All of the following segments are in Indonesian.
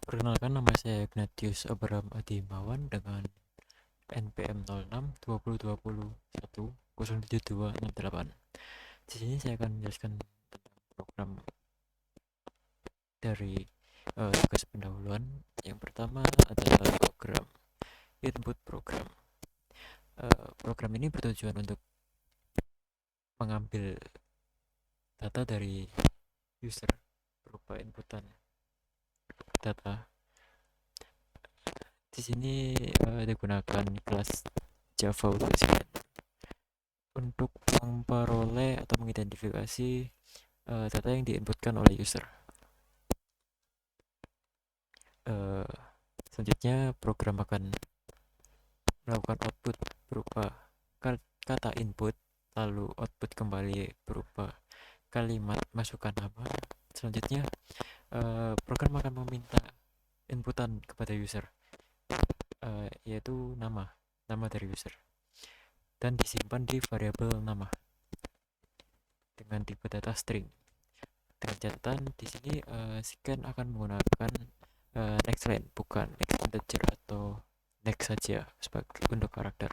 Perkenalkan, nama saya Ignatius Abraham Adimawan dengan NPM 06 20 20 1 072 68. Di sini saya akan menjelaskan tentang program dari tugas pendahuluan. Yang pertama adalah program input program. Program ini bertujuan untuk mengambil data dari user berupa inputan data. Di sini digunakan kelas Java Auto untuk memperoleh atau mengidentifikasi data yang diinputkan oleh user. Uh, Selanjutnya program akan melakukan output berupa kata input, lalu output kembali berupa kalimat masukkan nama. Selanjutnya program akan meminta inputan kepada user, yaitu nama dari user, dan disimpan di variabel nama dengan tipe data string. Dengan catatan di sini scan akan menggunakan next line, bukan next integer atau next saja sebagai untuk karakter.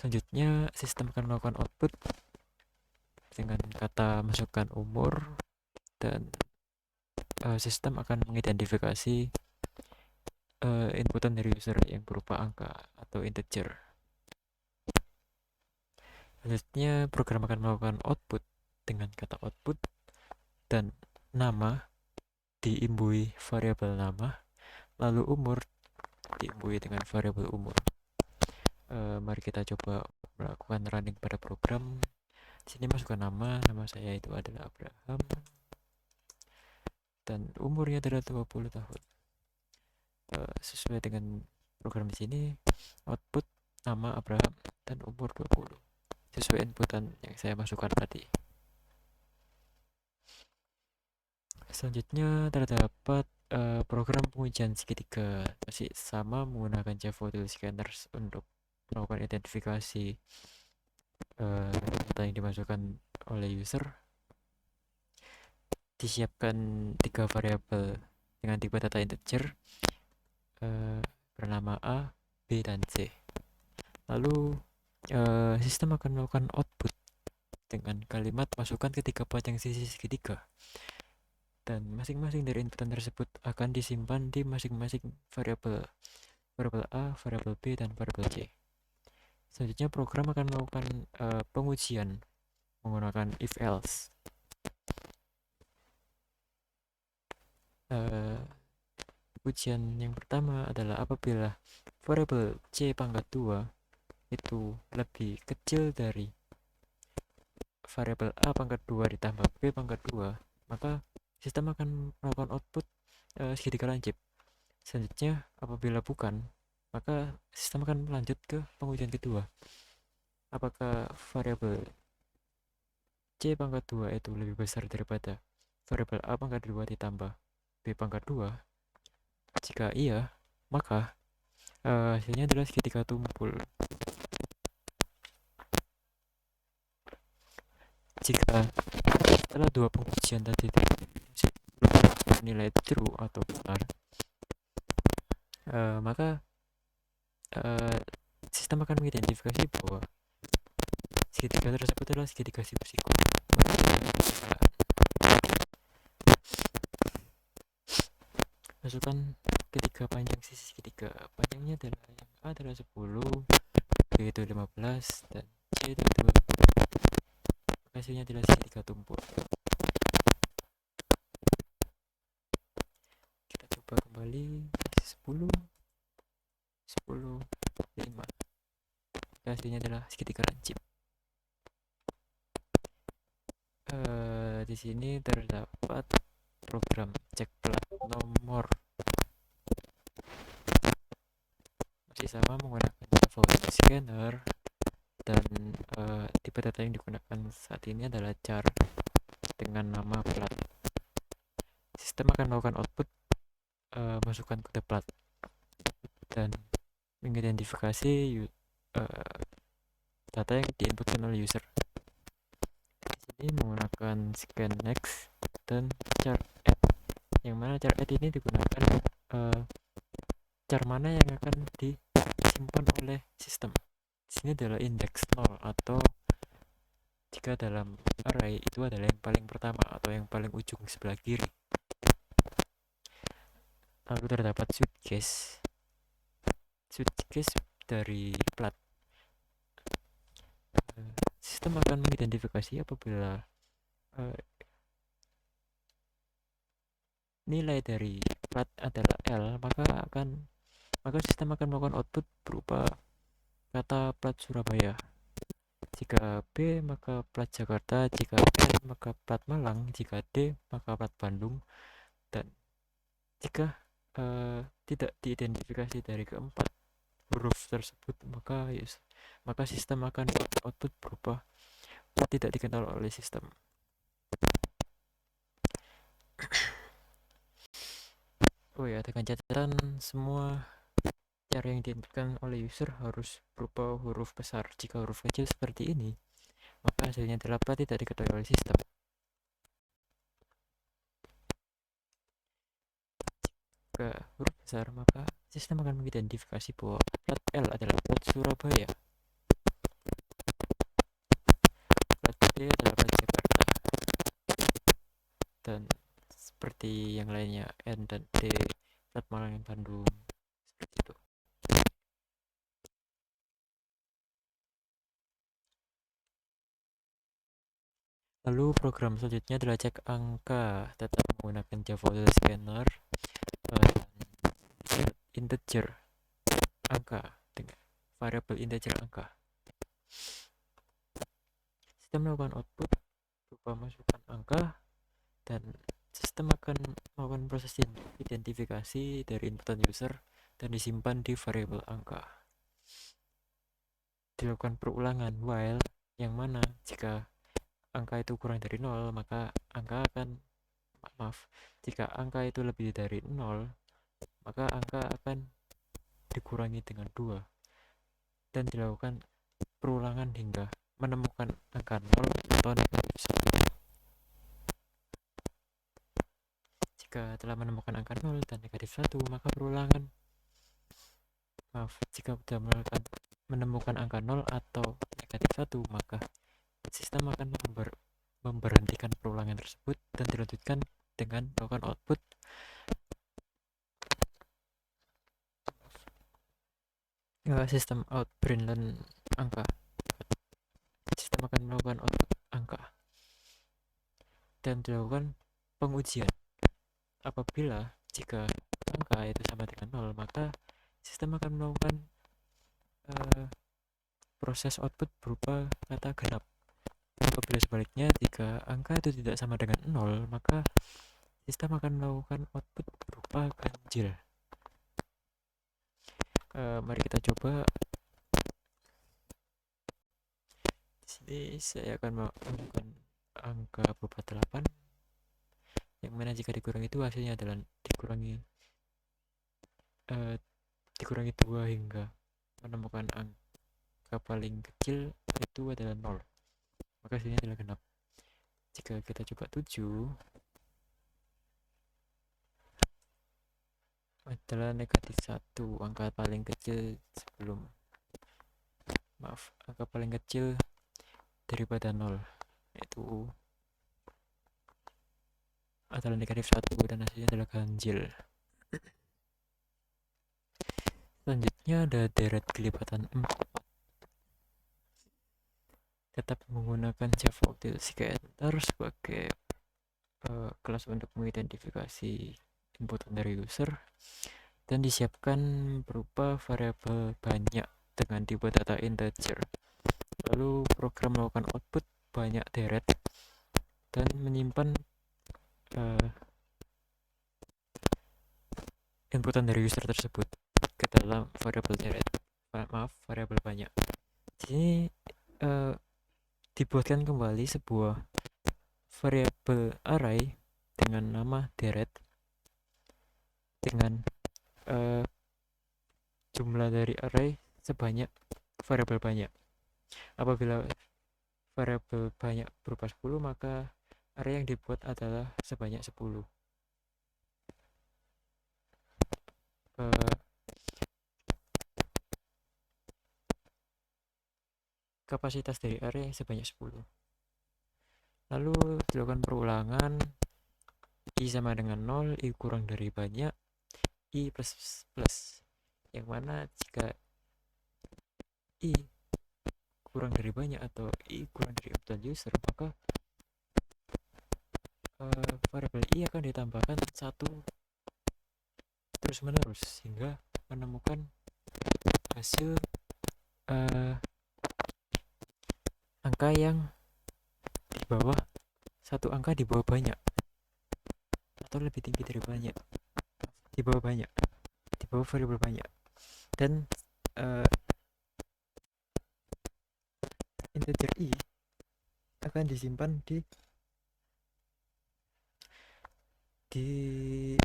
Selanjutnya sistem akan melakukan output dengan kata masukkan umur, dan sistem akan mengidentifikasi inputan dari user yang berupa angka atau integer. Selanjutnya program akan melakukan output dengan kata output dan nama diimbui variabel nama, lalu umur diimbui dengan variabel umur. Mari kita coba melakukan running pada program. Di sini masukkan nama saya itu adalah Abraham, dan umurnya adalah 20 tahun. Sesuai dengan program di sini, output nama Abraham dan umur 20 sesuai inputan yang saya masukkan tadi. Selanjutnya terdapat program pengujian segitiga, masih sama menggunakan Java Util Scanners untuk melakukan identifikasi data yang dimasukkan oleh user. Disiapkan 3 variabel dengan tipe data integer bernama A, B, dan C. Lalu sistem akan melakukan output dengan kalimat masukkan ketiga panjang sisi segitiga, dan masing-masing dari inputan tersebut akan disimpan di masing-masing variabel A, variabel B, dan variabel C. Selanjutnya program akan melakukan pengujian menggunakan if else. Ujian yang pertama adalah apabila variabel C pangkat 2 itu lebih kecil dari variabel A pangkat 2 ditambah B pangkat 2, maka sistem akan melakukan output segitiga lancip. Selanjutnya apabila bukan, maka sistem akan melanjut ke pengujian kedua. Apakah variabel C pangkat 2 itu lebih besar daripada variabel A pangkat 2 ditambah B pangkat 2? Jika iya, maka hasilnya adalah segitiga tumpul. Jika setelah dua pengujian tadi nilai true atau benar, maka sistem akan mengidentifikasi bahwa segitiga tersebut adalah segitiga siku-siku. Masukkan ketiga panjang sisi segitiga. Panjangnya adalah yang A adalah 10, B itu 15, dan C itu 2. Hasilnya adalah segitiga tumpul. Kita coba kembali 10, 10, 5. Hasilnya adalah segitiga lancip. Di sini terdapat program cek plat nomor, masih sama menggunakan Java Util Scanner, dan tipe data yang digunakan saat ini adalah char dengan nama plat. Sistem akan melakukan output masukkan kode plat dan mengidentifikasi data yang diinputkan oleh user. Di sini menggunakan scan next dan char add. yang mana char add ini digunakan char mana yang akan disimpan oleh sistem. Di sini adalah indeks 0 atau jika dalam array itu adalah yang paling pertama atau yang paling ujung sebelah kiri. Lalu terdapat switch case dari plat. Sistem akan mengidentifikasi apabila nilai dari plat adalah L, maka sistem akan melakukan output berupa kata plat Surabaya. Jika B maka plat Jakarta, jika N maka plat Malang, jika D maka plat Bandung, dan jika tidak diidentifikasi dari keempat huruf tersebut, maka sistem akan output berupa plat tidak dikenal oleh sistem. Oh ya, dengan catatan semua cara yang diinputkan oleh user harus berupa huruf besar. Jika huruf kecil seperti ini, maka hasilnya adalah plat tidak diketahui oleh sistem. Jika huruf besar, maka sistem akan mengidentifikasi bahwa plat L adalah plat Surabaya, plat D adalah plat Jakarta, dan seperti yang lainnya N dan D plat Malang dan Bandung, seperti itu. Lalu program selanjutnya adalah cek angka, tetap menggunakan Java Scanner dan integer angka dengan variabel integer angka. Sistem melakukan output berupa masukkan angka dan sistem akan melakukan proses identifikasi dari inputan user dan disimpan di variabel angka. Dilakukan perulangan while yang mana jika angka itu kurang dari 0 maka jika angka itu lebih dari 0 maka angka akan dikurangi dengan 2 dan dilakukan perulangan hingga menemukan angka 0 atau negatif 1. Jika telah menemukan angka 0 dan negatif 1 maka jika sudah menemukan angka 0 atau negatif 1 maka sistem akan memberhentikan perulangan tersebut dan dilanjutkan dengan melakukan output sistem out printlen angka. Sistem akan melakukan output angka dan dilakukan pengujian. Apabila jika angka itu sama dengan 0 maka sistem akan melakukan proses output berupa kata genap. Apabila sebaliknya jika angka itu tidak sama dengan 0 maka sistem akan melakukan output berupa ganjil. Mari kita coba. Di sini saya akan menunjukkan angka berupa 8 yang mana jika dikurangi itu hasilnya adalah dikurangi 2 hingga menemukan angka paling kecil itu adalah 0 maka hasilnya adalah genap. Jika kita coba 7 adalah negatif 1, angka paling kecil angka paling kecil daripada 0 yaitu adalah negatif 1 dan hasilnya adalah ganjil. Selanjutnya ada deret kelipatan 4. Tetap menggunakan Java Util Scanner sebagai kelas untuk mengidentifikasi inputan dari user dan disiapkan berupa variabel banyak dengan tipe data integer. Lalu program melakukan output banyak deret dan menyimpan inputan dari user tersebut ke dalam variabel variabel banyak. Di sini dibuatkan kembali sebuah variabel array dengan nama deret dengan jumlah dari array sebanyak variabel banyak. Apabila variabel banyak berupa 10 maka array yang dibuat adalah sebanyak 10. kapasitas dari area yang sebanyak 10. Lalu dilakukan perulangan, I sama dengan 0, I kurang dari banyak, I plus plus. Yang mana jika I kurang dari banyak atau I kurang dari optimal user, maka variabel I akan ditambahkan satu terus menerus hingga menemukan hasil angka yang di bawah satu angka di bawah banyak atau lebih tinggi dari banyak, di bawah banyak, di bawah variabel banyak. Dan integer I akan disimpan di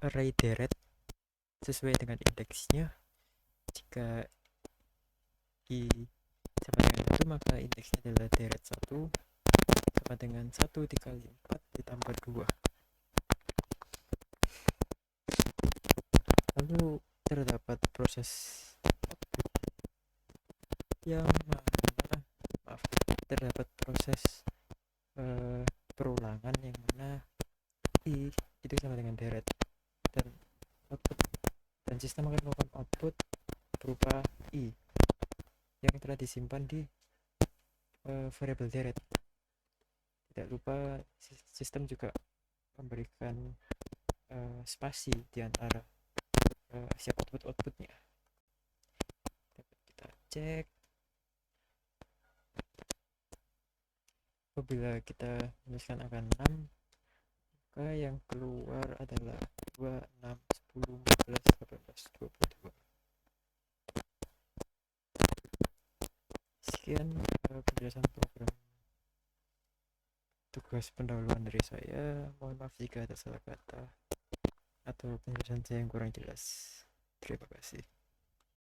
array deret sesuai dengan indeksnya. Jika I sama dengan 1, maka indeksnya adalah deret 1 sama dengan 1 dikali 4 ditambah 2. Lalu terdapat proses yang terdapat proses perulangan yang mana I itu sama dengan deret dan output, dan sistem akan melakukan output berupa I yang telah disimpan di variabel deret. Tidak lupa sistem juga memberikan spasi di antara siap outputnya. Dapat kita cek. Apabila kita menuliskan angka 6, maka yang keluar adalah 2, 6, 10, 15, 18, 22. Sekian penjelasan program tugas pendahuluan dari saya. Mohon maaf jika ada salah kata atau penjelasan saya yang kurang jelas. Terima kasih.